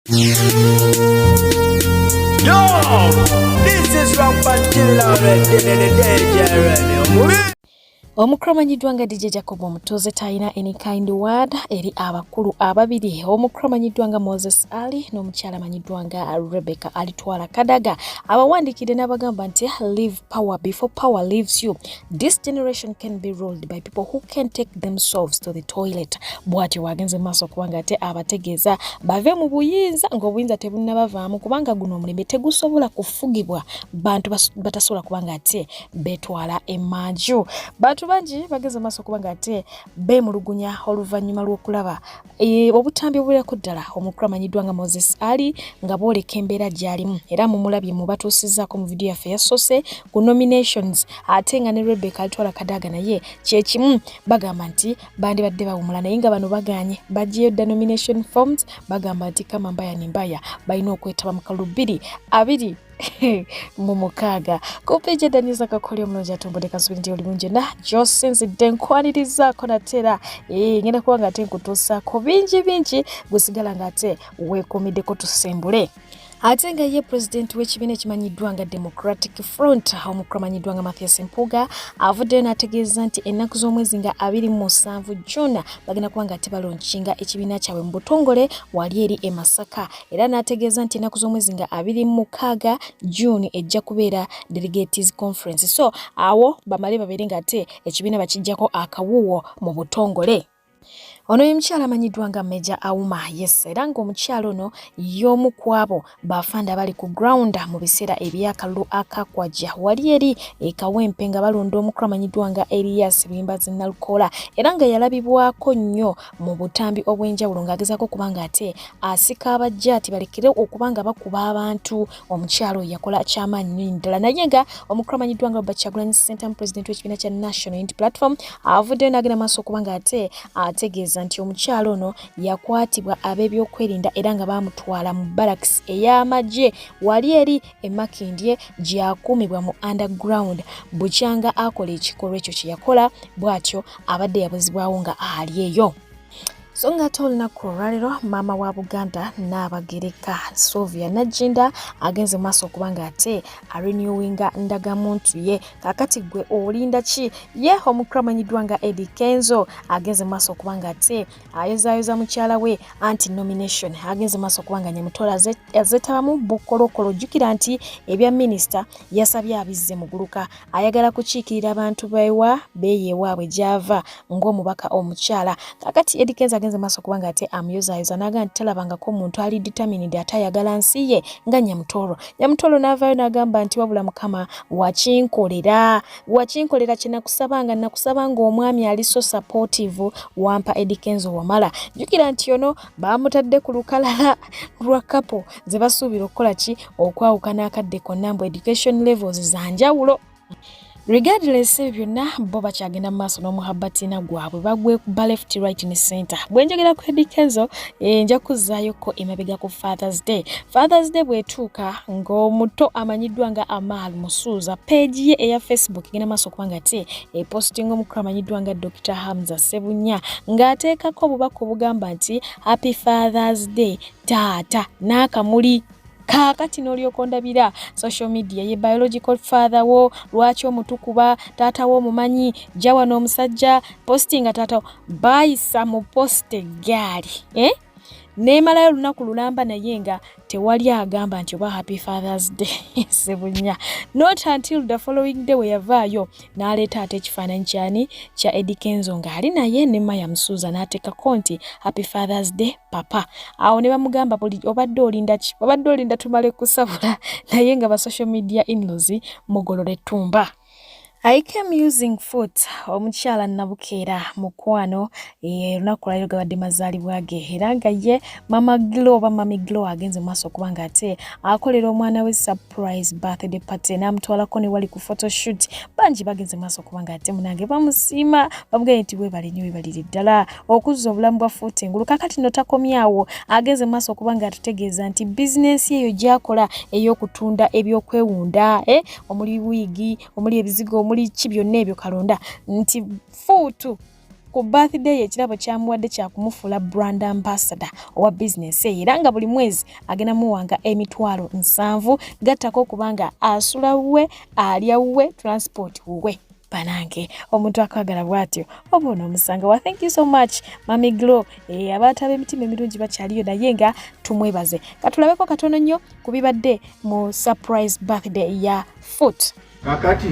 Yo, this is Rampant Killer already. Omukramanyidwa nga DJ Jacob omutuuze talina any kind word eri abakulu ababiri. Omukramanyidwa nga Moses Ali n'omukyala amanyiddwa nga Rebecca alitwala Kadaga abawandiikidde n'abagamba nti leave power before power leaves you. This generation can be ruled by people who can take themselves to the toilet. Bw'atyo wagenze maaso kubanga ate abategeeza bave mu buyinza ng'obuyinza tebunnabavaamu kubanga guno omulembe tegusobola kufugibwa bantu batasobola kubanga ate betwala emanju. Banji bageze maaso kubanga ate beemulugunya oluvannyuma lw'okulaba obutambi obulirako ddala omukramanyidwa nga Moses Ali nga booleka embeera gy'alimu era mumulabye mu batuusizzaako mu vidiyo yaffe yasoose ku nominations ate nga ne Rebecca alitwala Kadaga naye kyekimu bagamba nti bandibadde bawumula naye nga bano baganye baggyeyo dda nomination forms bagamba nti kama mbaya ne mbaya balina okwetaba mu kalulu 2 mu mukaaga kupeje daniza kakoli omulungi atumbudde kasubiri nti oli mungi na gyosinzidde nkwanirizaako natera ngenda kuba nga ate nkutuusaako bingi gusigala nga ate weekuumiddeko tusembule. Ate nga ye president w'ekibiina ekimanyiddwa nga Democratic Front omukramanyidwa nga Mathias Mpuuga avuddeyo n'ategeeza nti ennaku z'omwezi nga 27 June bagenda kuba nga tebalonkinga ekibiina kyabwe mu butongole wali eri e Masaka era n'ategeeza nti ennaku z'omwezi nga 26 June ejja kubeera delegates conference so awo bamale babeere nga ate ekibiina bakijjako akawuwo mu butongole. Ono y'omukyala amanyiddwa nga Major Auma yes era ng'omukyala ono y'omu kwabo bafanda bali ku ground mu biseera ebyakalulu akakwajja wali eri ekawempe nga balonda omukulu amanyiddwa nga Elias Bimbazi Nalukola era nga yalabibwako nnyo mu butambi obw'enjawulo ng'agezaako kubanga ate asika abajja ati balekere okubanga bakuba abantu. Omukyala oyo yakola kyamaanyi ddala naye nga omukulu amanyiddwa nga Kyagulanyi Ssentamu president w'ekibiina kya National Unity Platform avuddeyo n'agenda maaso okubanga ate ategeeza nti omukyalo ono yakwatibwa ab'ebyokwerinda era nga bamutwala mu barracks ey'amagye wali eri emakindye gyakuumibwa mu underground bukyanga akola ekikolwa ekyo kye yakola bw'atyo abadde yabuzibwawo nga ali eyo. So nga olunaku olwaleero maama wa Buganda Nnaabagereka Sylvia Nagginda agenze maaso okubanga ate arenewinga ndagamuntu ye kakati gwe olinda ki ye omukramanyidwa nga Eddie Kenzo agenze maaso okubanga ate ayozaayoza mukyala we anti nomination agenze maaso okubanga Nyamutola azetabamu bukolokolo jjukira nti ebya minisita yasabye abizze muguluka ayagala kukiikirira abantu beyewaabwe gyava ng'omubaka omukyala kakati Eddie Kenzo agenze maaso kubanga ate amuyozaayoza n'agamba nti talabangako omuntu ali determined ate ayagala nsi ye nga Nyamutolo n'avaayo n'agamba nti wabula Mukama wakinkolera kye nakusabanga omwami ali so supportive wampa Eddie Kenzo wamala. Jjukira nti ono bamutadde ku lukalala lwa kapo ze basuubira okukola ki okwawukana akadde konna mbu education levels za njawulo. Regardless byonna bo bakyagenda mu maaso n'omuhabbatina gwabwe bagwe ba left right ne center. Bwe njogera ku Eddie Kenzo nja kuzzaayo emabega ku Father's Day bwetuuka ng'omuto amanyiddwa nga Aamaal Musuuza page ye eya Facebook egenda maaso okubanga ate epostinga omukulu amanyiddwa nga Dr. Hamza Sebunya ng'ateekako obubaka obugamba nti Happy Father's Day taata n'akamuli kakati n'olyoka ndabira social media ye biological father wo lwaki omutukuba taata wo mumanyi jawa n'omusajja postinga taata bayisa mu poste gaali neemalayo olunaku lulamba naye nga tewali agamba nti oba Happy Father's Day Sebunya not until the following day we yavaayo n'aleeta ate ekifaananyi kyani kya Eddie Kenzo ng'ali naye ne Maya Musuuza n'ateekako nti Happy Father's Day papa. Awo ne bamugamba obadde olinda ki obadde olinda tumale kusabula naye nga ba social media in-laws mugolole ettumba. I came using foot omukyala Nabukeera mukwano lunaku lwaleero gabadde mazaalibwa ge era nga ye Mami Glo agenze maaso okubanga ate akolera omwana we surprise birthday party n'amutwalako ne wali ku photoshoot bangi bagenze maaso okubanga ate munange bamusiima bamugambye nti weebale nnyo weebalire ddala okuzza obulamu bwa foot engulu kakati no takomyawo agenze maaso okubanga atutegeeza nti bizinesi eyo gy'akola ey'okutunda ebyokwewunda omuli wiigi omuli ebizigo omuli ki byonna ebyo kalonda nti fuutu ku birthday ekirabo kyamuwadde kyakumufula brand ambassador owa business era nga buli mwezi agenda muwanga emitwalo 7 gattako kubanga asula we alya we transport we banange omuntu akwagala bwatyo obono omusanga wa thank you so much Mami Glow abaata b'emitima emirungi bakyaliyo naye nga tumwebaze katulabeko katono nnyo kubibadde mu surprise birthday ya Foot kakati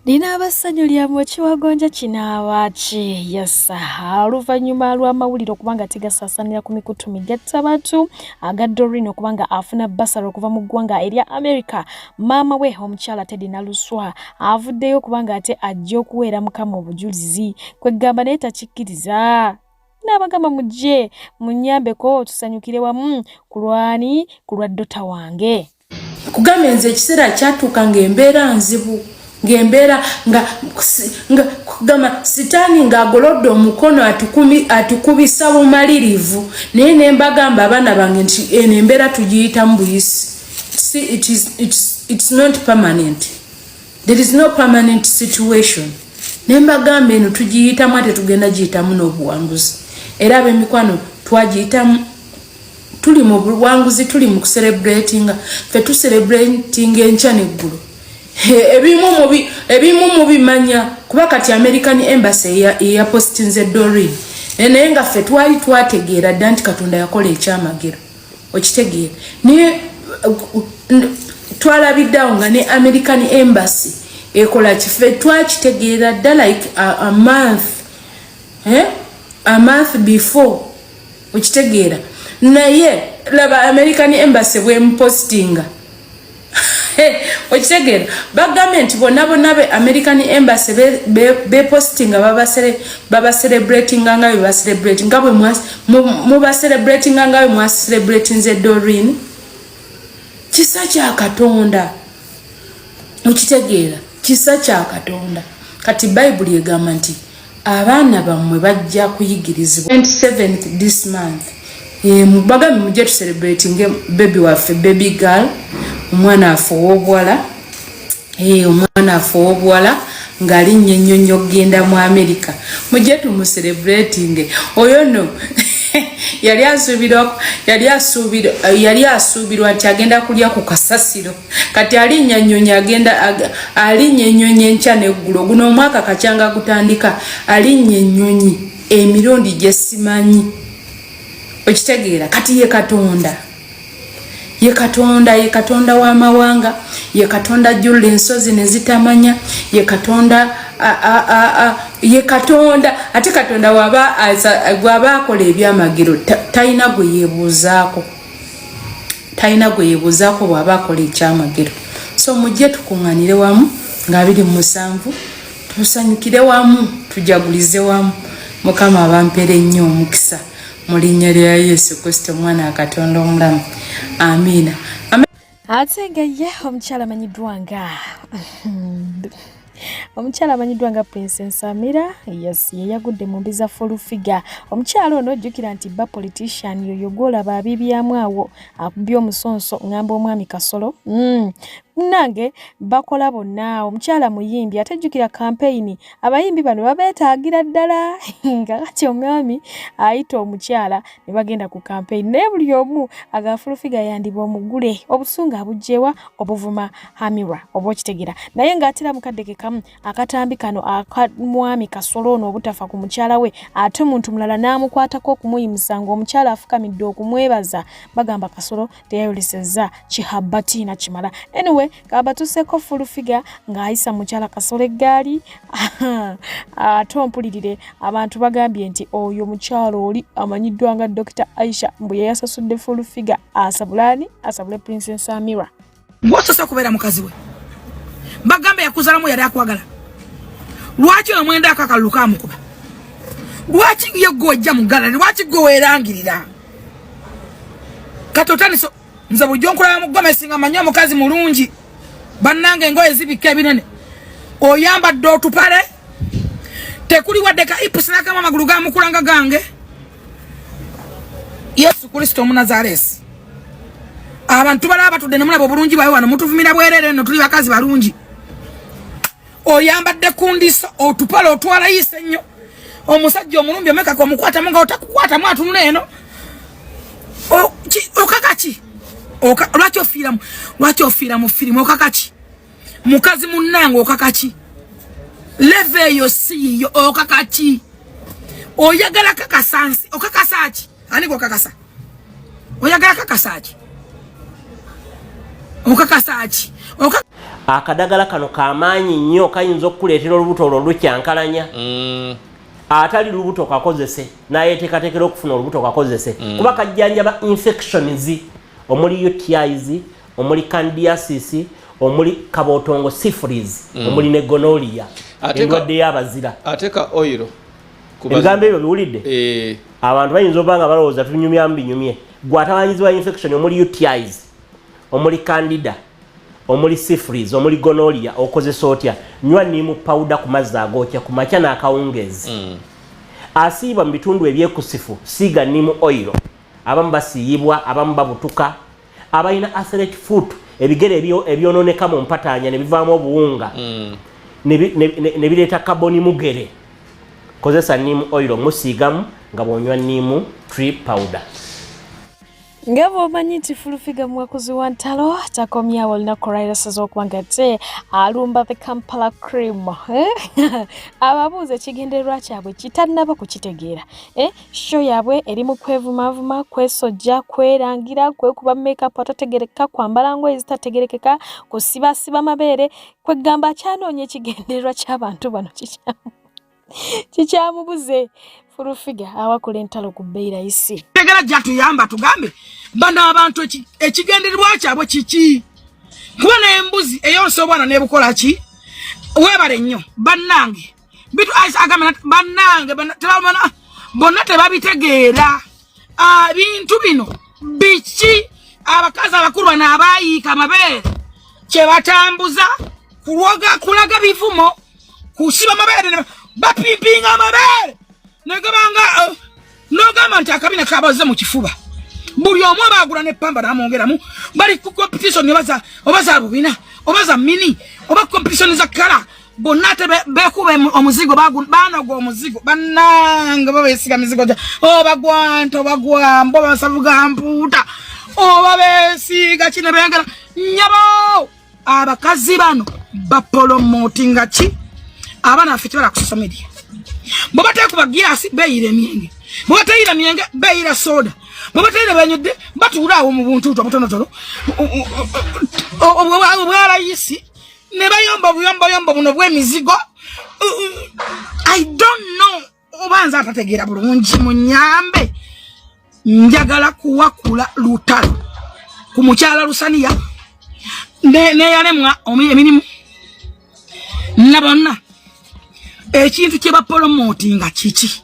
Lina abasanyu lyamwe kiwagonja kinaawaaki yasa oluvannyuma lw'amawulire okubanga tigasaasanira ku mikutu migattabatu aga Doreen okubanga afuna basalo okuva mu ggwanga erya America. Maama we omukyala Teddy Naluswa avuddeyo okubanga ate ajja okuweera mukama obujulizi kwegamba naye takikkiriza. N'abagamba mujje munnyambeko tusanyukire wamu kulwani kulwa ddota wange. Kugamba nze ekiseera kyatuuka ng'embeera nzibu ng'embeera nga kugamba sitaani ng'agolodde omukono atukubisa bumalirivu naye ne mbagamba abaana bange nti eno embeera tugiyitamu buyisi. It's not permanent. There is no permanent situation. Ne mbagamba eno tugiyitamu ate tugenda giyitamu n'obuwanguzi. Era ab'emikwano twagiyitamu tuli mu buwanguzi tuli mu kucelebratinga fe tucelebratinga enkya n'eggulu. Ebimu mubimanya kuba kati American Embassy ya postinze Doreen naye nga ffe twali twategeera dda nti Katonda yakola ekyamagero okitegeera naye twalabiddeawo nga ne American Embassy ekola kife twakitegeera dda like a month before okitegeera naye laba American Embassy bwe mpostinga okitegera bagambe nti bonna be American Embassy be posting baba celebrating nga bwe celebrating nga bwe mu celebrating nga bwe mu celebrating ze Doreen kisa kya Katonda okitegeera kisa kya Katonda kati Bible egamba nti abaana bamwe bajja kuyigirizibwa 27th this month mubagambe mujje tu celebrating baby waffe baby girl omwana afowobwala omwana afowobwala ngali nnyonyo genda mu America mujje tu mu celebrating oyo no yali asubirwa nti agenda kulya ku kasasiro kati alinya nnyonyi agenda alinya ennyonyi enkya n'eggulo guno omwaka kacyanga gutandika alinya ennyonyi emirundi gye simanyi okitegeera kati ye Katonda w'amawanga ye Katonda ajjula ensozi ne zitamanya ye Katonda ate Katonda waba akola ebyamagiro talina gwe yeebuuzaako bw'aba akola ekyamagiro so mujje tukuŋŋaanire wamu nga 27 tusanyukire wamu tujagulize wamu Mukama abampeera ennyo omukisa mu linnya lya Yesu Kristo mwana wa Katonda omulamu amiina ate ye omukyala amanyiddwa nga Princess Amira yes yeyagudde mu mbiza full figure omukyala ono ojjukira nti ba politician yoyo gwolaba abibyamu awo akubye omusonso ngamba omwami Kasolo nange bakola bonna omukyala muyimbi atejjukira campaign abayimbi bano babeetaagira ddala nga kati omwami ayita omukyala ne bagenda ku campaign naye buli omu agafulufiga yandibwa omugule obusunga abujjewa obuvuma Amira oba okitegeera naye ng'atira mukaddeke kamu akatambi kano akamwami Kasolo ono obutafa ku mukyala we ate omuntu mulala n'amukwatako okumuyimusa ng'omukyala afukamidde okumwebaza bagamba Kasolo teyayolesezza kihabati na kimala anyway kaba tuseko full figure ng'ayisa mukyala Kasolo eggaali ate ompulirire abantu bagambye nti oyo mukyala oli amanyiddwa nga Dr. Aisha mbu yasasudde full figure asabule Princess Amira mwososa kubeera mukazi we bagambe yakuzalamu yali akwagala lwaki omwenda akakaluluka amukuba lwaki ye gojja mugala lwaki gwe weerangirira katotaniso nze bujjo nkulaba mugome singa manyo mukazi mulungi bannange engoye zibika ebinene oyambadde otupale tekuli wadde ka ipusi n'akamu amagulu gamukulanga gange Yesu Kristo Omunazaresi abantu balaba batudde ne mulaba obulungi bwawe wano mutuvumira bwerere no tuli bakazi balungi oyambadde kundiso otupale otwala yise nnyo omusajja omulumbi omeka ko mukwata munga otakukwata mwatunula eno okakaki lwaki ofiira mu firimu okakaki mukazi munnange okakaki leve eyo si yo okakaki oyagala kakasansi okakasaki ani kokakasa oyagala kakasaki okakasaki akadagala kano kamaanyi nnyo kayinza okukuleetera olubuto olwo lukyankalanya atali lubuto kakozese nayeteekateekera okufuna olubuto kakozese kuba kajjanjaba infections omuli UTIs omuli candidiasis omuli kabotongo syphilis omuli ne gonorrhea endwadde y'abazira ateka oil ebigambo ebyo biwulidde abantu bayinza obanga balowooza tunyumyamu binyumye gwatawanyizibwa infection omuli UTIs omuli candida omuli syphilis omuli gonorrhea okozesa otya nywa nimu powder ku mazzi agookya ku makya n'akawungeezi asiibwa mu bitundu ebyekusifu siiga nimu oil abamu basiiyibwa abamu babutuka abalina athletic foot ebigere ebyononeka mu mpataanya ne bivaamu obuwunga ne bireeta kaboni mugere kozesa nimu oil musiigamu nga bw'onywa nimu tree powder ngabo omanyi nti fulufiga mwakozi wa ntalo takomyawo olunaku lwaleero okuba nga te alumba the Kampala cream ababuuza ekigendererwa kyabwe kitannaba kukitegeera show yabwe eri mu kwevumaavuma kwesojja kwerangira kwekuba makeup atategerekeka kwambala ngoye zitategerekeka kusibasiba mabeere kwegamba akyanoonya ekigendererwa ky'abantu bano kikyamubuze fulufiga awakula entalo ku bbeera isi tegera jatu yamba tugambe bana abantu ekigendererwa kyabwe kiki kubona embuzi eyonso bwana nebukola ki webale nnyo bannange bitu agamba bannange tebamana bonna tebabitegeera bintu bino biki abakazi abakulu bano abayiika amabere kyebatambuza kulaga bivumo kusiba amabere bapimpinga amabere negabanga nogamba nti akabina kabaze mu kifuba buli omu abagula n'epamba n'amwongeramu bali ku competition obaza bubina obaza mini oba competition za kala bonna bekuba omuzigo banoga omuzigo bannanga babesiga mizigo gya bagwa mbo basavuga mpuuta oba besiga kino bengera nyabo abakazi bano bapolomotinga ki abana afite bala ku social media bobatekuba giasi beyire emyenge bobateyira myenge beyira soda bobateyira banyudde batulaawo mu buntu obutonotono obwala yisi ne bayomba buyomba buno bw'emizigo. I don't know obanza atategeera bulungi munyambe njagala kuwakula lutalo ku mukyala Lusaniya ne yalemwa emirimu nabonna ekintu kye bapolomotinga kiki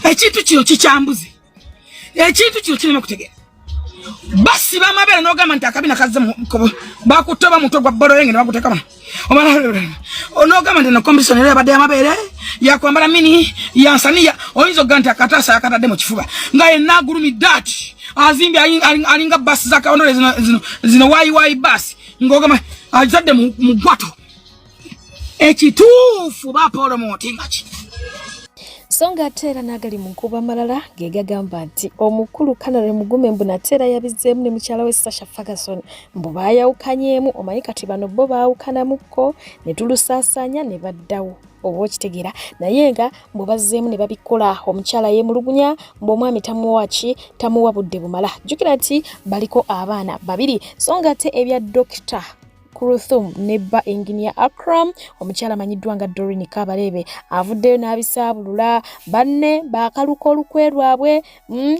ekintu kino kikyambuze ekintu kino kirina kutegeera basi bamabere n'ogamba nti akabina kazze bakutoba mutwe gwa bbolo yenge ne bakuteeka bano n'ogamba nti competition era yabadde amabere yakwambala mini yansaniya oyinza okugamba nti akataasa yakatadde mu kifuba nga yenna agulumidde ati azimbi alinga basi za kawondole zino wayiwayi basi ng'ogamba azadde mu gwato ekituufu bapolomotinga ki songa atera nagali mu nkuba malala gegagamba nti omukulu Kanale Mugume mbu natera yabizeemu ne mukyala we Sasha Ferguson mbu baayawukanyeemu omanyi kati bano bo baawukanamuko ne tulusaasanya ne baddawo oba okitegeera naye nga mbu bazzeemu ne babikola omukyala yeemulugunya mbu omwami tamuwa budde bumala jjukira nti baliko abaana babiri songa ate ebya Dr. Kuluthum nebba engineer Akram omukyala amanyiddwa nga Doreen Kabalebe avuddeyo n'abisaabulula banne bakaluka olukwe lwabwe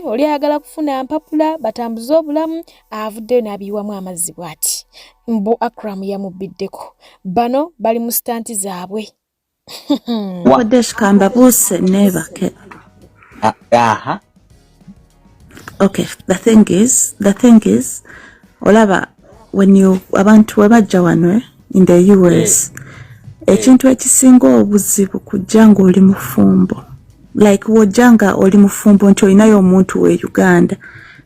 oli ayagala kufuna mpapula batambuze obulamu avuddeyo n'abiyiwamu amazzi bw'ati mbu Akram yamubbiddeko bano bali mu stanti zaabwe Wadeshkamba buse nebake. Okay, the thing is olaba when you abantu webajja wano in the US ekintu ekisinga obuzibu kujjanga oli mufumbo like wojanga oli mufumbo nti olinayo omuntu we Uganda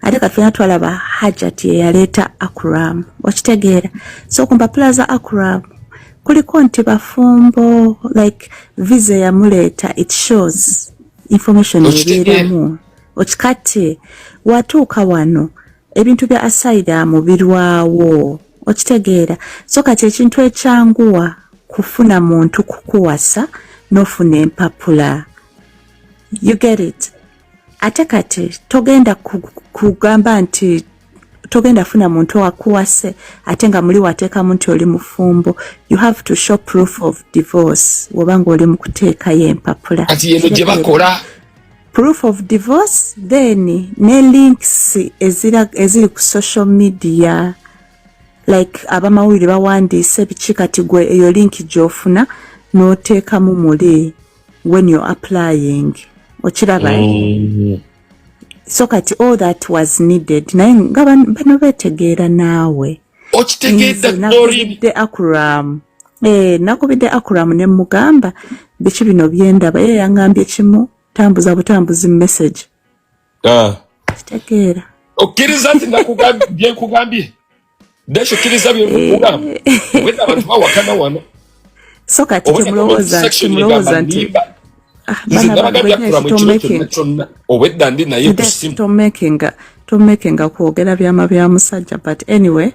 ate kafena twalaba hajati eyaleeta Akram okitegeera so kumpapula za Akram kuliko nti bafumbo like visa yamuleeta it shows information ebiremu okikate watuuka wano ebintu bya asylum birwawo okitegeera so kati ekintu ekyanguwa kufuna muntu kukuwasa nofuna empapula you get it ate kati togenda kugamba nti togenda funa muntu akuwase ate nga muli wateeka muntu oli mufumbo you have to show proof of divorce wobanga oli mu kuteekayo empapula ati yeno gye bakola proof of divorce then ne links eziri ku social media like abamawulire bawandiise biki kati gwe eyo link gy'ofuna n'oteekamu muli when you're applying okiraba so kati all that was needed naye nga bano betegeera naawe okitegeedde Akram nakubidde Akram ne mugamba biki bino byendaba ye yangambye kimu tambuza butambuzi message kitegeera okkiriza nti nakugambye desho kiriza byekugamba wenda abantu bawakana wano so kati kimulowooza nti tomakinga kwogera byama bya musajja but anyway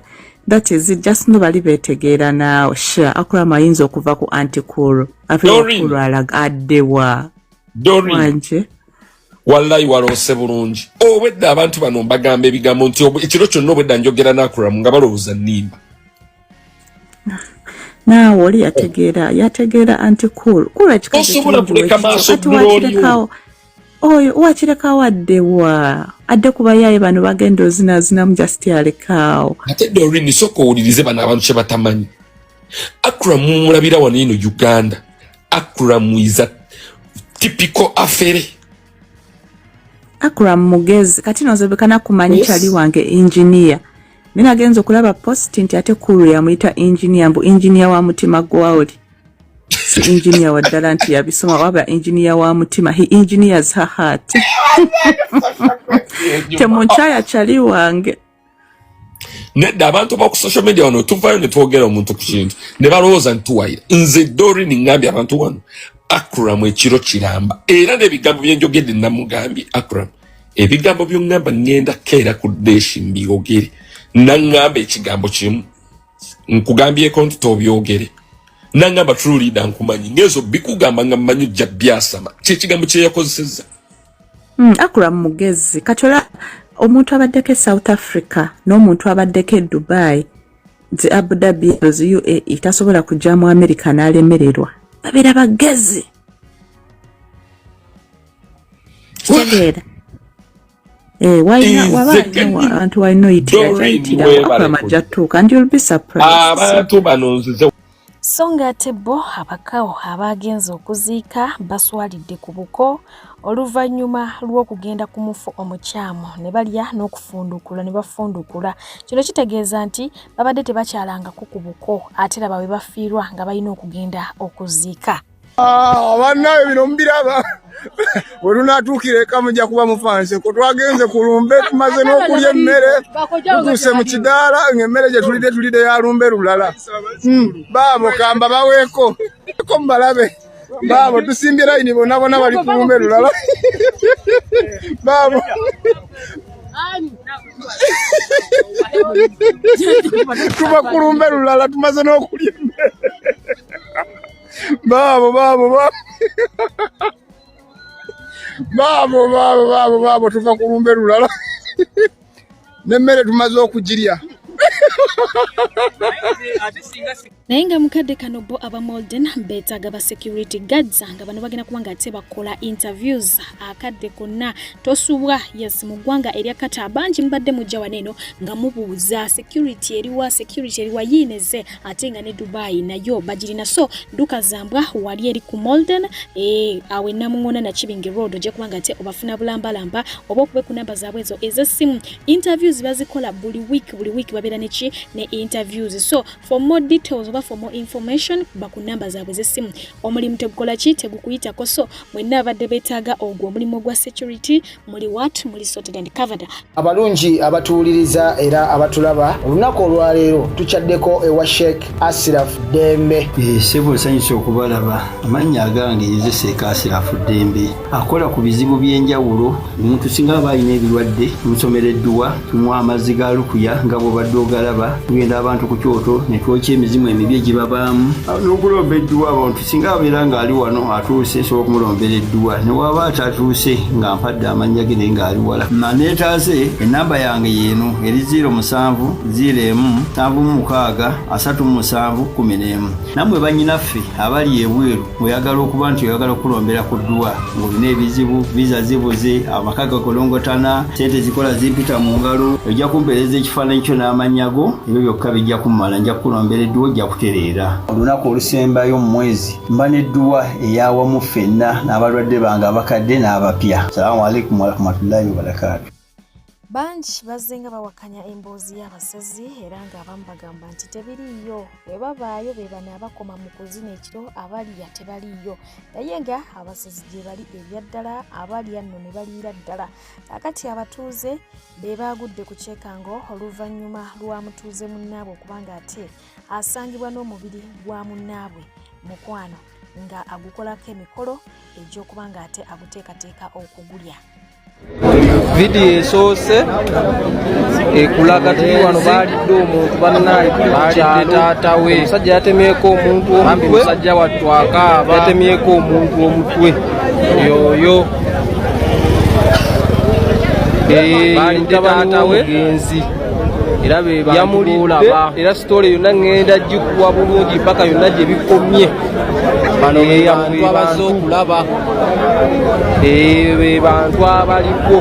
that is it just nobali betegeera naawe sure Akram ayinza okuva ku antikulu afikulu alagaddewa Doreen wallahi walose bulungi obwedda abantu bano mbagamba ebigambo nti ekiro kyonna obwedda njogera n'Akram nga balowooza nnimba naawe oli yategeera antikulu kuba osobola kuleka maaso oyo wakireka waddewa adde kuba yaye bano bagenda ozinazinamu just yalekaawo ate Doreen soko owulirize bano abantu kye batamanyi Akram mulabira wano ino Uganda Akram is a typical affaire Akram mugezi kati nozebekana kumanyi chali wange engineer mina genzo kulaba post nti ate kuru ya muita engineer mbu engineer wa mutima gwawoli si engineer wa ddala nti yabisoma waba engineer wa mutima he engineers her heart temunchaya chali wange nedda abantu ba ku social media wano tuvayo ne twogera omuntu ku kintu ne balowooza ntuwayira nze Doreen ngambye abantu wano Akram ekiro kiramba era n'ebigambo byenjogedde namugambye Akram ebigambo byongamba ngenda keera ku deshi mbyogere nangamba ekigambo kimu nkugambyeko nti tobyogere nangamba true leader nkumanyi ngezo bikugamba nga mmanyi jja byasama kyekigambo kye yakozesezza Akram mugezi katola omuntu abaddeko South Africa n'omuntu abaddeko Dubai zi Abu Dhabi zi UAE tasobola kujja mu America n'alemererwa babera bagezi kitegeera why not it and you'll be surprised abantu banonzize songa tebo abakawo abagenza okuziika baswalidde ku buko oluvannyuma lw'okugenda ku mufu omukyamu ne balya n'okufundukula ne bafundukula kino kitegeeza nti babadde tebakyalanga ku buko ate laba bwe bafiirwa nga balina okugenda okuziika Abanawe bino mbiraba olunatuukira eka mujja kuba mufanse ko twagenze kulumbe tumaze n'okulya emmere tutuuse mu kidaala ng'emmere gye tulidde ya lumbe lulala baabo kamba baweeko ko mbalabe baabo tusimbye layini bonna bali ku lumbe lulala baabo tuba ku lumbe lulala tumaze n'okulya emmere Babo tuva kulumbe lulala nemmere tumaze okugirya naye nga mukadde kano bo aba Molden beetaaga ba security guards nga bano bagenda kubanga ate bakola interviews akadde konna tosubwa yes mu ggwanga erya kata abangi mbadde mujja waneeno nga mubuuza security eriwa yineze ate nga ne Dubai nayo bagirina so duka zambwa wali eri ku Molden awe Namuŋŋona na Kibinge Road ojja kubanga ate obafuna bulambalamba oba okube ku namba zaabwe ezo ez'essimu interviews bazikola buli week babeera ne interviews so for more details oba for more information baku namba zaabwe z'essimu omulimu tegukola ki tegukuyitako so mwenna abadde beetaaga ogwo omulimu gwa security muli sorted and covered abalungi abatuwuliriza era abatulaba olunaku olwaleero tukyaddeko ewa Sheikh Asraf Dembe sebo sanyusa okubalaba amannya agange yezeseeka Asraf Dembe akola ku bizibu by'enjawulo omuntu singa aba alina ebirwadde tumusomereddwa tumuwa amazzi ga lukuya nga bw'obadde ogalaba tugenda abantu ku kyoto ne twokya emizimu emibi egibabaamu n'okulomba edduwa abantu singa abeera ng'ali wano atuuse sobola okumulombera edduwa ne waba atatuuse nga mpadde amannya ge naye ng'ali wala neetaase ennamba yange yeeno eri 0707763711 nammwe bannyinaffe abali ebweru oyagala okuba nti oyagala okulombera ku dduwa ng'olina ebizibu viza zibuze amaka gakolongotana sente zikola zimpita mu ngalo ojja kumpeereza ekifaananyi kyo n'amannya go ebyo byokka bijja kumala nja kukulombera edduwa ojja kutereera olunaku olusembayo mu mwezi mba n'edduwa eyawamu ffenna n'abalwadde bange abakadde n'abapya salaamu alaikum warahmatullahi wabarakatu bangi bazzenga bawakanya emboozi y'abasezi era ng'abamu bagamba nti tebiriiyo bwe babaayo be bano abakoma mu kuzina ekiro abalya tebaliiyo naye nga abasezi gye bali ebya ddala abalya nno ne baliira ddala kakati abatuuze be baagudde ku kyekango oluvannyuma lwa mutuuze munnaabwe okubanga ate asangibwa n'omubiri gwa munnaabwe mukwano nga agukolako emikolo egy'okuba nga ate aguteekateeka okugulya Video esoose ekulaga tuli wano balidde omuntu bannaye balidde taata we omusajja yatemyeko omuntu omutwe omusajja watwakaaba yatemyeko omuntu omutwe yoyo balidde taata we genzi era be bamulidde era sitole yonna ngenda gikuwa bulungi mpaka yonna gye bikomye bano abantu abazze okulaba be bantu abaliko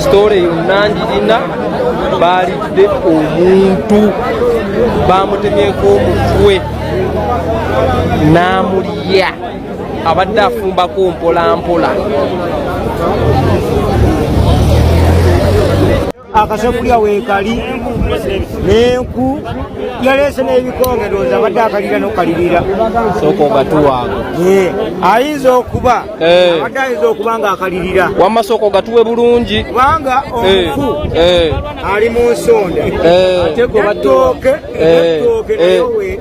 story yonna njirina balidde omuntu bamutemyeko omutwe n'amulya abadde afumbako mpolampola akasafulya weekali n'enku yaleese n'ebikongerooza abadde akalira n'okalirira sooka ogatuwanga ayinza okuba abadde ayinza okuba ng'akalirira wamma sooka ogatuwe bulungi kubanga omufu ali mu nsonda ettooke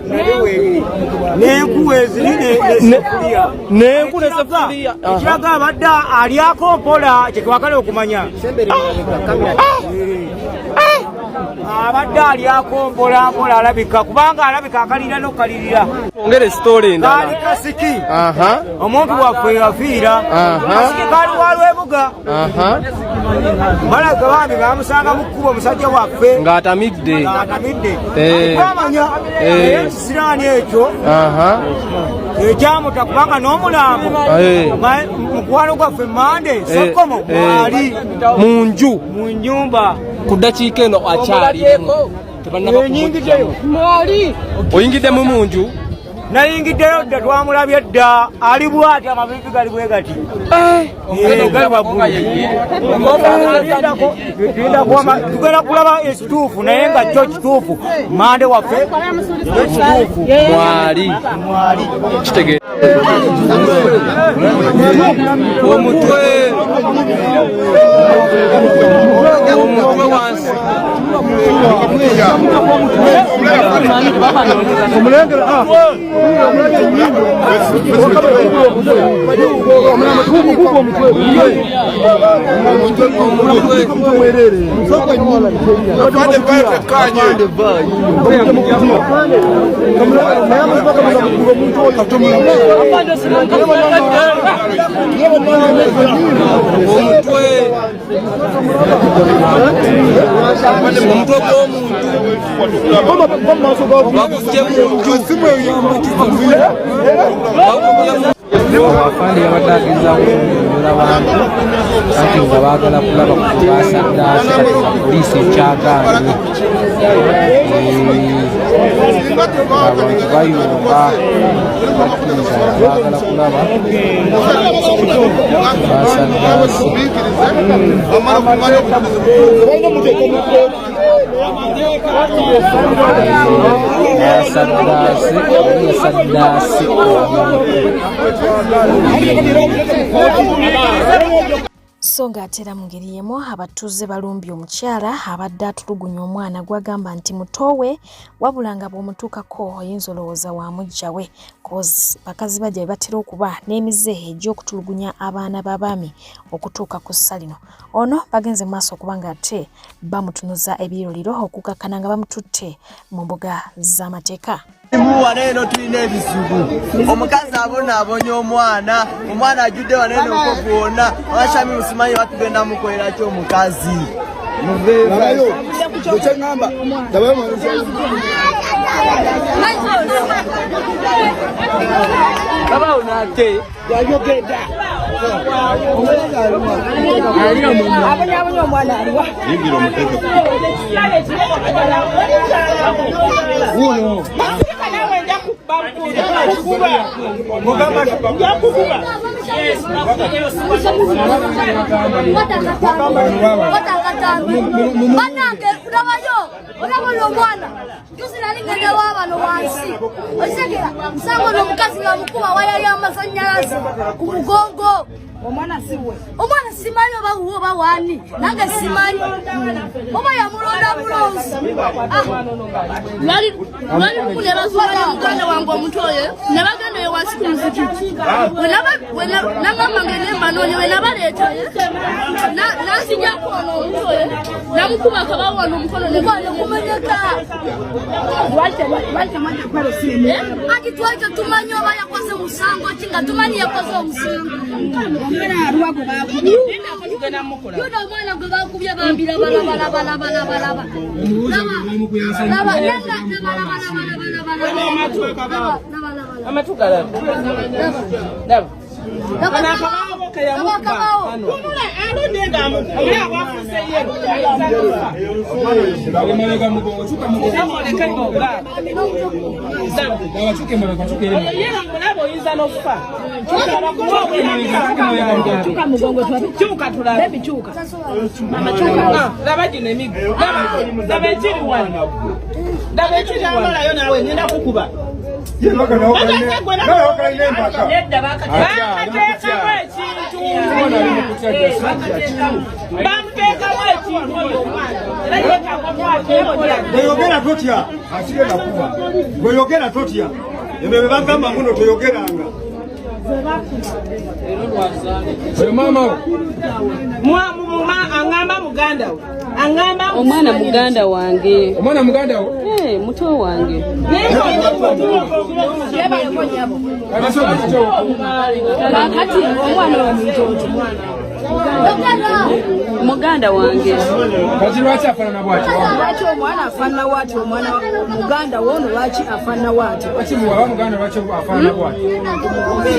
nayo weeri n'enku weeziri n'esefulya n'enku n'esefulya ekiraga abadde alyako mpola kyetwagala okumanya abadde alyako mpolampola alabika kubanga alabika akalira n'okalirira ongere story endala kaali kasiki omuntu waffe yafiira kasiki kaali walwebuga balaga bambi bamusanga mu kkubo omusajja waffe ng'atamidde bamanya naye kisiraani ekyo ekyamuta kubanga n'omulambo mukwano gwaffe mande sokomo mwali mu nju mu nnyumba ku ddakiika eno akyalimu oyingiddemu mu nju nayingiddeyo dda twamulabye dda ali bwati amavivi gali bwe gati tugenda kulaba ekituufu naye nga kyo kituufu mande waffe ekituufu mwali kitegeera omutwe wansi afandi yabadde agezaako okunyonyola abantu kati nga baagala kulaba kubasaddaasi kati nga poliisi ekyagaanye abantu bayomba bakkiriza baagala kulaba basaddaasi so ng'atera mu ngeri y'emu abatuuze balumbye omukyala abadde atulugunya omwana gwagamba nti mutowe wabula nga bw'omutuukako oyinza olowooza wamujja we kozi bakazi bajja batera okuba n'emize egy'okutulugunya abaana b'abaami okutuuka ku ssa lino ono bagenze maaso okuba nga ate bamutunuza ebiroliro okukakkana nga bamututte mu mbuga z'amateeka. Waneno tulina ebizibu omukazi abonye omwana ajudde waneno okubona abashami musimanyi batugenda mukolera kyo omukazi kaba unate yayogeda abonye omwana aliwa yingira omuteke uno banange kulabayo olabona omwana tusinalingenda wabano wansi okitegera musango n'omukazi nga mukuba waya y'amasanyalaze ku mugongo omwana simanyi oba wuwo oba wani nange simanyi oba yamulonda bulonzi lwali kunebazuula muganda wange omutoye ne bagenda eyo wansi ku muzikiti nagamba ngenemba noonye we nabaleetaye nansinyako ono omutoye namukuba akabawo wano omukono negwanya okumenyeka anti twali tetumanyi oba yakoze musango ki nga tumanyi yakoze omusango yuda omwana gwe bakubye bambira balabalabalabalabalaba Amatukala. Ndaba. Nakabao kaya mukaba. Kunula alondenga mukaba. Ya wafuse yero. Bawemerega mugongo chuka mugongo. Namoleka ngobala. Dawa chuke mwana chuke yero. Yera mulabo yinza nokufa. Chuka bakuwa chuka mugongo twabi. Chuka tulala. Baby chuka. Mama chuka. Laba jine migo. Laba chiri wana. Laba chiri wana yo nawe nenda kukuba. Goyogera totya emebe bagamba muno toyogeranga mama angamba muganda angamba omwana muganda wange omwana muganda wo muto wange kati omwana wa mtoto muganda wange kati lwaki afaanana bwati lwaki omwana afaanana bwati omwana muganda wono lwaki afaanana bwati kati muwala muganda lwaki afaanana bwati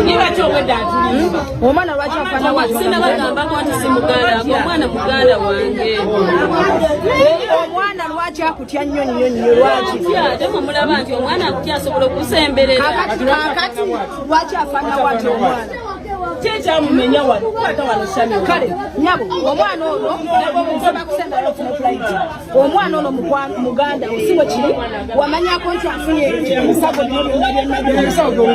nibaki obwedda atulimba omwana lwaki afaanana bwati sinabagambako nti si muganda omwana muganda wange omwana lwaki akutya nnyo nnyo nnyo lwaki ate mumulaba nti omwana akutya asobola okusemberera kakati lwaki afaanana bwati omwana kyekyamumenye wano kwata wano sami kale nyabo omwana ono bakusembera ofuna flight omwana ono muganda osiwe kiri wamanyako nti afunye ebisago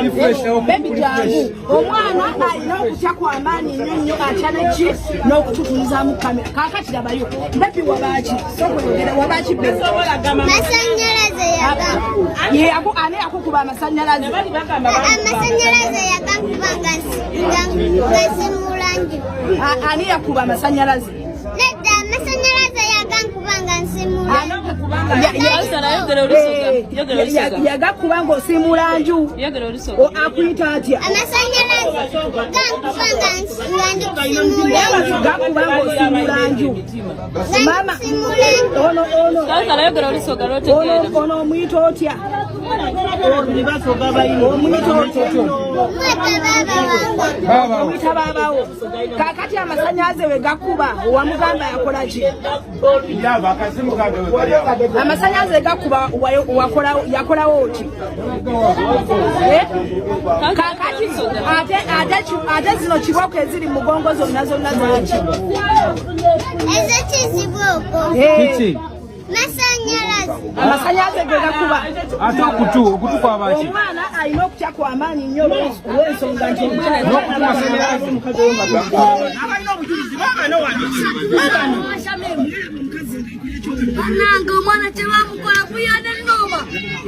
bebi jangu omwana alina okutya kwamaanyi nnyo nnyo atya neki n'okututulizamu kamera kakati labayo bebi wabaki sokoyogera wabaki ani yakukuba amasanyalaze ani yakuba amasanyalaze nedda amasanyalaze yagankubanga nsimula yagakuba ng'osimula nju akuyita atya amasanyalaze gakuba ng'osimula nju mama ono omuyita otya omuyita babawo kakati amasanyalaze we gakuba owamugamba yakolaki amasanyalaze gakuba yakolawo oti kakati ate zino kiboko eziri mugongo zonna zonna zaki ezekizibwoko amasanyalaze ge gakuba ate okutu kwabaki omwana alina okutya kwamaanyi nnyo olw'ensonga nti Nanga omwana tebamukola kuyana nnoma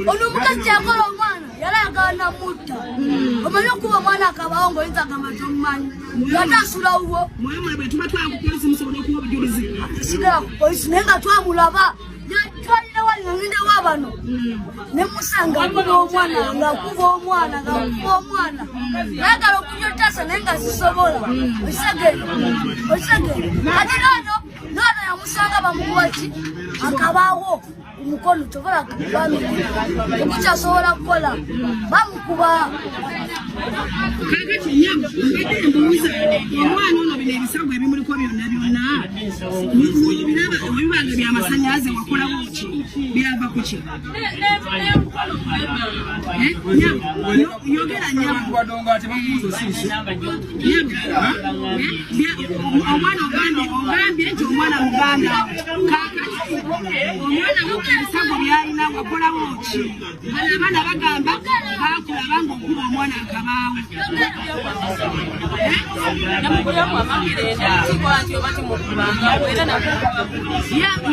ono omukazi kyakola omwana yali agana mutta omanyi okuba omwana akabawo ng'oyinza gamba tomumanyi ate asulawo tuba twakupolisi musobola okuba obujulizi sigala ku polisi naye nga twamulaba twalina wali ngende wabano nemusanga akuba omwana ngaakuba omwana nayagala okunyotasa naye nga zisobola osegere ate nono yamusanga bamukuba ki akabaawo umukono tobola tekikyasobola kukola bamukuba kakati nyabo mbadde mbuuza omwana ono bino ebisago ebimuliko byonna biraba ebibanga byamasanyalaze wakolawo ki byava ku ki yogera nyabo omwana ogambye nti omwana muganda kakati omwana ebisago byalina wakolawo ki abaana bagamba bakulaba ng'okuba omwana akabaawo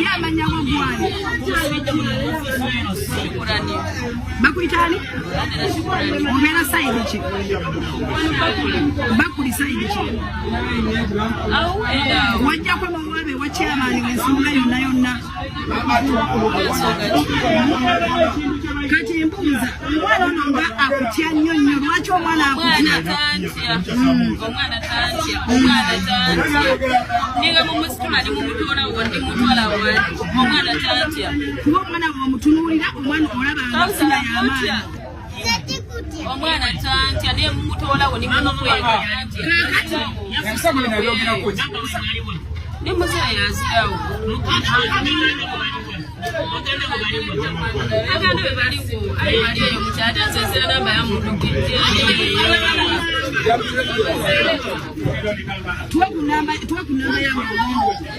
yamanyawo gwani bakuyitani obeera sayidi ki bakuli sayidi ki wajjako bawabe wakyamaani wensimula yonna yonna kati mbuuza omwana ono nga akutya nnyo nnyo lwaki omwana akutya ninga mumusitula ni mumutwala wandi mutwala wandi omwana tatya kuba omwana wamutunuulira omwana olaba amasula y'amaani omwana tantya ne mutoolawo ne mumukweka ne muzira yazirawo aganda bwe baliwo bali eyo mukyata nsensera namba ya muntu twakunamba yange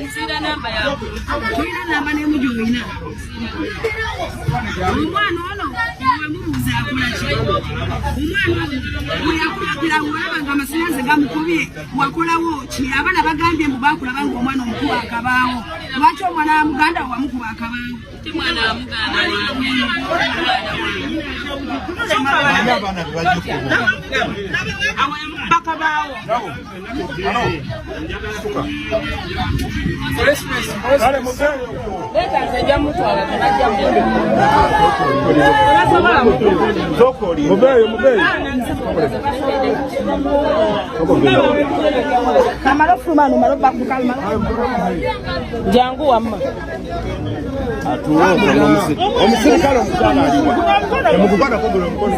nsira namba ya tulina namba nemujoyina omwana ono wemubuuza akola ki omwana ono weyakulapira olaba nga amasanyaze gamukubye wakolawo ki abaana bagambye mbu bakulaba nga omwana omukuba akabaawo lwaki omwana wa muganda wamukuba akabaawo mwana wa muganda bakabaawo jangu wamma omusirikale omukyala aliwa emukubana kugula omukono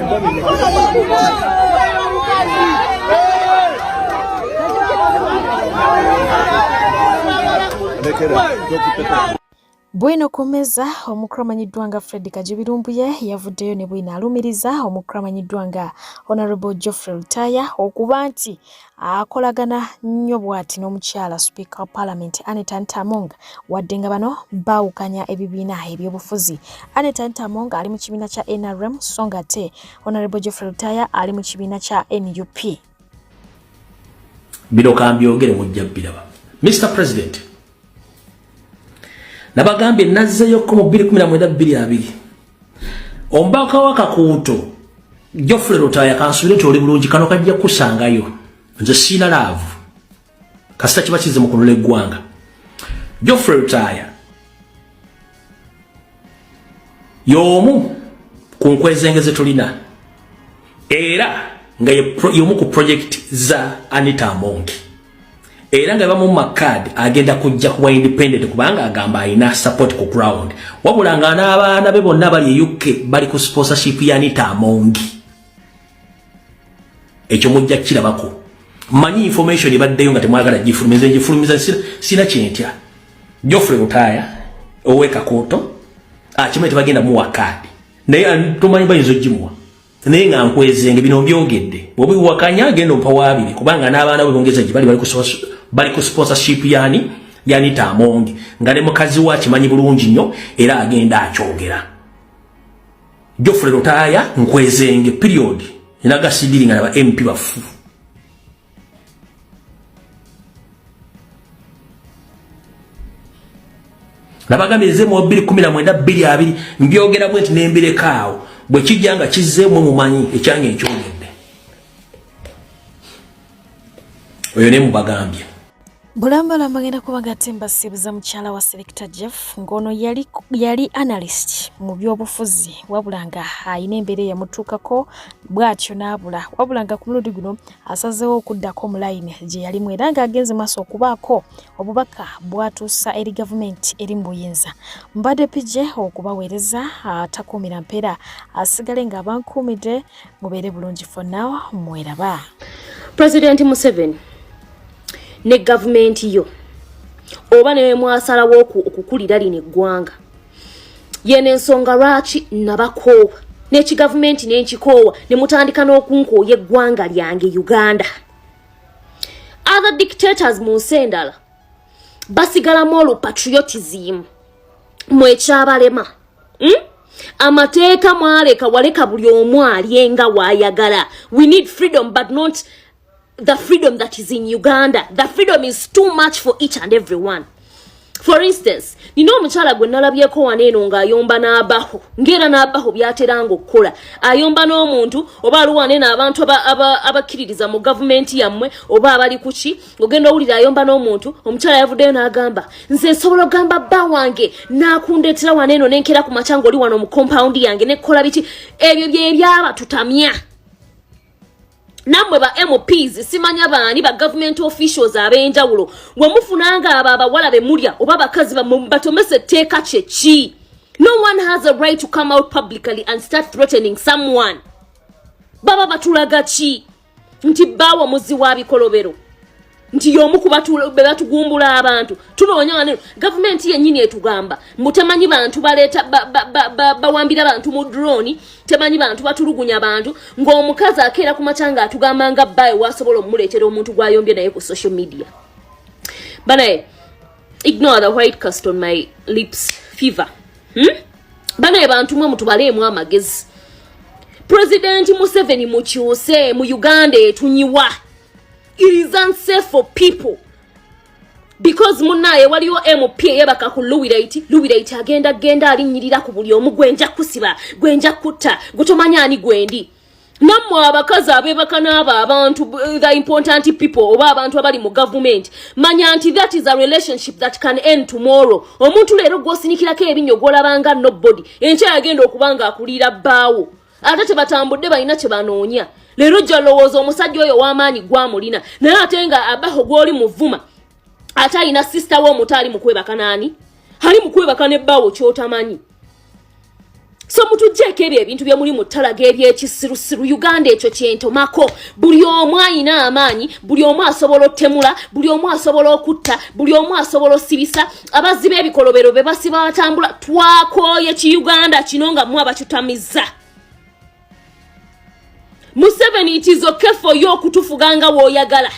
Bwino kumeza omukulu amanyiddwa nga Fred Kajibirumbuye yavuddeyo ne bwino alumiriza omukulu amanyiddwa nga Honorable Geoffrey Lutaya okuba nti akolagana nnyo bw'ati n'omukyala Speaker of Parliament Anita Ntamonga wadde nga bano baawukanya ebibiina ebyobufuzi. Anita Ntamonga ali mu kibiina kya NRM so nga ate Honorable Geoffrey Lutaya ali mu kibiina kya NUP. Bino kambyogere mujja biraba. Mr. President, nabagambye nazzeyo ko mu 2019 ombaka wa Kakuuto Geoffrey Lutaya kansubire toli bulungi kano kajja kusangayo nze sina laavu kasita kiba kize mu kunula eggwanga. Geoffrey Lutaya y'omu ku nkwezengeze tulina era nga y'omu ku project za Anita Amongi era nga bamu makadi agenda kujja kuba independent kubanga agamba ayina support ku ground wabula nga n'abaana be bonna bali UK bali ku sponsorship ya Anita Amongi. Ekyo mujja kirabako manyi information ibaddeyo nga temwagala gifulumiza sina kyentya. Geoffrey Lutaya owe Kakuuto akimete bagenda mu wakadi naye tumanyi bayinza gimuwa naye nga nkwezenge bino byogedde bwobi wakanya agenda mpa wabiri kubanga n'abaana be bongeza gibali bali ku sponsorship yani Anita Amongi nga ne mukazi wa kimanyi bulungi nnyo era agenda akyogera. Geoffrey Lutaya nkwezenge period inaga sidiri nga aba MP bafu. Nabagamirize mu 2019 mbyogera bwe tinembirekawo bwe kijjanga kizzemu mumanyi ekyange ekyogedde oyo ne mubagambye. Bulambala magenda kubaga temba sibuza mukyala wa Selector Jeff ngono yali analyst mu byobufuzi wabulanga ayina embere ya mutukako bwatyo nabula wabulanga ku mulundi guno asazeewo okuddako mu line gye yali mweranga agenze maso okubaako obubaka bwatuusa eri government eri mbuyinza mbadde pije okubaweereza atakuumira mpeera asigale nga abankuumidde mubeere bulungi for now mweraba. President Museveni ne government yo oba ne mwasalawo okukulira lino eggwanga yene ensonga lwaki nabakoowa n'eki government n'enkikoowa ne mutandika n'okunkooya eggwanga lyange Uganda. Other dictators mu nsi endala basigalamu olupatriotism mwekyabalema amateeka mwaleka waleka buli omu alyenga waayagala. We need freedom but not the freedom that is in Uganda. The freedom is too much for each and everyone. For instance, nino omukyala gwe nalabyeko waneeno ng'ayomba n'abaho ng'era n'abaho byateranga okukola ayomba n'omuntu oba aluwaneeno abantu abakkiririza mu gavumenti yammwe oba abali kuki ogenda owulira ayomba n'omuntu omukyala yavuddeyo n'agamba nze nsobola ogamba bba wange n'akundeetera waneeno n'enkera ku makya ng'oli wano mu compound yange n'ekkola biki ebyo byebyaba tutamya. Namwe ba MPs simanya baani ba government officials abenjawulo wemufunanga abawala be mulya oba bakazi batomese teeka kyeki. No one has a right to come out publicly and start threatening someone. baba batulaga ki nti bawo muzi wa bikolobero nti yomu kubatugumbula abantu tunoonya ngane government yennyini etugamba mutamanyi bantu baleta bawambira abantu mu drone temanyi bantu batulugunya abantu ng'omukazi akeera ku machanga atugamba nga bae wasobola omuleetera omuntu gwayombye naye ku social media banaye ignore the white cast on my lips fever banaye bantu mwe mutubaleemu amagezi President Museveni mukyuse mu Uganda etunyiwa. It is unsafe for people. Because munaye waliyo MP yebaka ku Luwirate agenda alinyirira ku buli omu gwenja kusiba, gwenja kutta, gutomanya ani gwendi. Namwe abakazi abebaka n'aba abantu the important people oba abantu abali mu government manya nti that is a relationship that can end tomorrow. Omuntu leero gwosinikirako ebinyo gwolabanga nobody. Enkya yagenda okubanga akulira bbaawo. Ate tebatambudde balina kye banoonya. Leero jjalowooza omusajja oyo w'amaanyi gwamulina naye ate nga abaho gw'oli muvuma ate alina sister we omutaali mu kwebaka naani ali mu kwebaka n'ebbaawo ky'otamanyi. So mutujjeko ebyo ebintu bye muli mu ttalaga eby'ekisirusiru Uganda ekyo kyentomako buli omu alina amaanyi buli omu asobola ottemula buli omu asobola okutta buli omu asobola osibisa abazzi b'ebikolobero be basiba batambula twakooye ki Uganda kino nga mwe abakyutamizza. Museveni it is okay for you okutufuganga w'oyagala.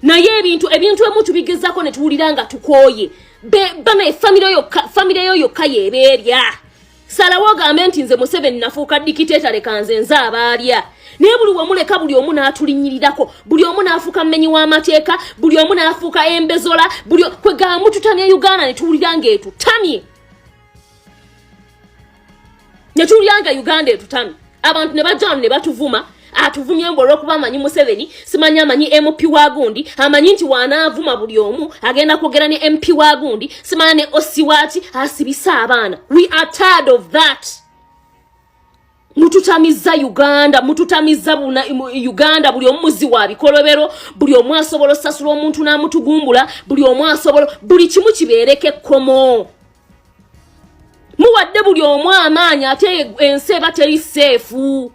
Naye ebintu emu tubigezako ne tuwuliranga tukooye. Bana family yo yokka yebeerya. Salawo ogambe nti nze Museveni nafuuka dictator leka nze nze abaalya. Naye buli wamuleka buli omu n'atulinyirirako. Buli omu n'afuuka mmenyi w'amateeka. Buli omu n'afuuka embezola. Kwegamba mututamye Uganda ne tuwuliranga etutamye. Ne tuwuliranga Uganda etutamye. Abantu ne bajjano ne batuvuma atuvumye mbolo okuba amanyi Museveni simanya amanyi MP wa gundi amanyi nti wanaavuma buli omu agenda kwogera ne MP wa gundi simanya ne Osiwati asibisa abaana. We are tired of that. Mututamiza Uganda Uganda buli omuzi wa bikolobero buli omu asobola osasula omuntu n'amutugumbula buli omu asobola buli kimu kibeereke komo. Muwadde buli omu amaanyi ate ensi eba teri seefu.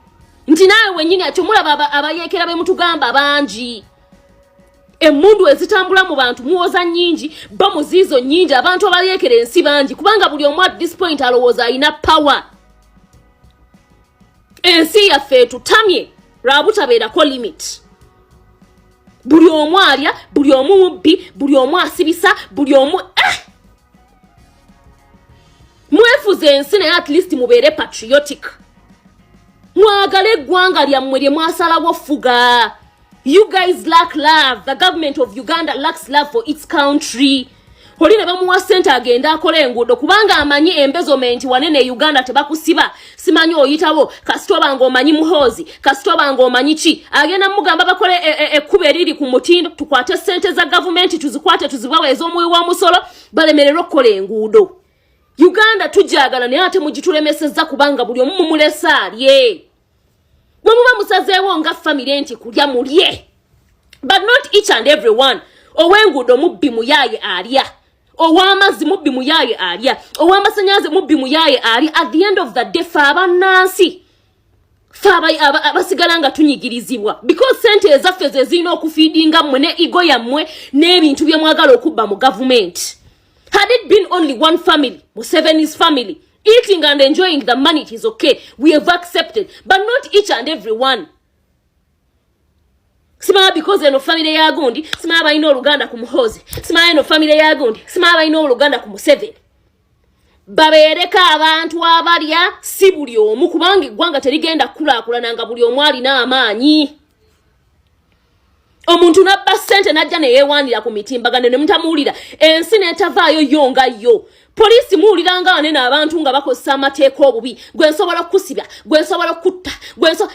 Nti nawe wennyini atyo mulaba abayeekera be mutugamba bangi. Emmundu ezitambula mu bantu muwoza nnyingi bamuziizo nnyingi abantu abayeekera ensi bangi kubanga buli omu at this point alowooza alina power. Ensi yaffe etutamye lwabutabeerako limit. Buli omu alya buli omu mubbi buli omu asibisa buli omu mwefuze ensi naye at least mubeere patriotic. Mwagale eggwanga lyammwe lye mwasalawo fuga. You guys lack love. The government of Uganda lacks love for its country. Oli ne bamuwa ssente agenda akola enguudo kubanga amanyi embezzlement wanene Uganda tebakusiba. Simanyi oyitawo kasitoba ng'omanyi muhoozi kasitoba ng'omanyi ki agenda mugamba bakole ekkuba eriri ku mutindo tukwate ssente za government tuzikwate tuzibawe ez'omuwi wa musolo balemererwa okukola enguudo. Uganda tujagala naye ate mugitulemesezza kubanga buli omu mumulesa alye. Mwe muba musazeewo nga family nti kulya mulye. But not each and every one. Ow'enguudo mubbi muyaye alya. Ow'amazzi mubbi muyaye alya. Ow'amasannyalaze mubbi muyaye alya. At the end of the day fa abannansi. Fa abasigala nga tunyigirizibwa. Because sente ezaffe ze zirina okufiidinga mmwe ne ego yammwe n'ebintu bye mwagala okubba mu government. Had it been only one family, Museveni's family, eating and enjoying the money, it is okay. We have accepted. But not each and every one. Simaba because eno family ya gundi, simaba ino Uganda ku Muhoozi, simaba ino family ya gundi, simaba ino Uganda ku Museveni. Babeereka abantu abalya si buli omu kubanga eggwanga terigenda kulaakulananga buli omu alina amaanyi. Omuntu nabba ssente najja ne yeewaanira ku mitimbagano ne mutamuwulira ensi n'etavaayo yo nga yo. Poliisi muwuliranga wanene abantu nga bakozesa amateeka obubi gwe nsobola okukusiba gwe nsobola okutta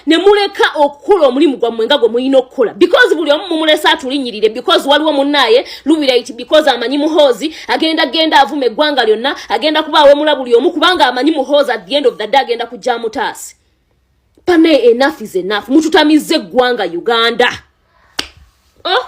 ne muleka okukola omulimu gwammwe nga gwe mulina okukola because buli omu mumulesa atulinnyirire because waliwo munnaye Luwirate because amanyi Muhoozi agenda avuma eggwanga lyonna agenda kubaawe mula buli omu kubanga amanyi Muhoozi at the end of the day agenda kujja mutaasi. Pane enough is enough. Mututamize eggwanga Uganda. Oh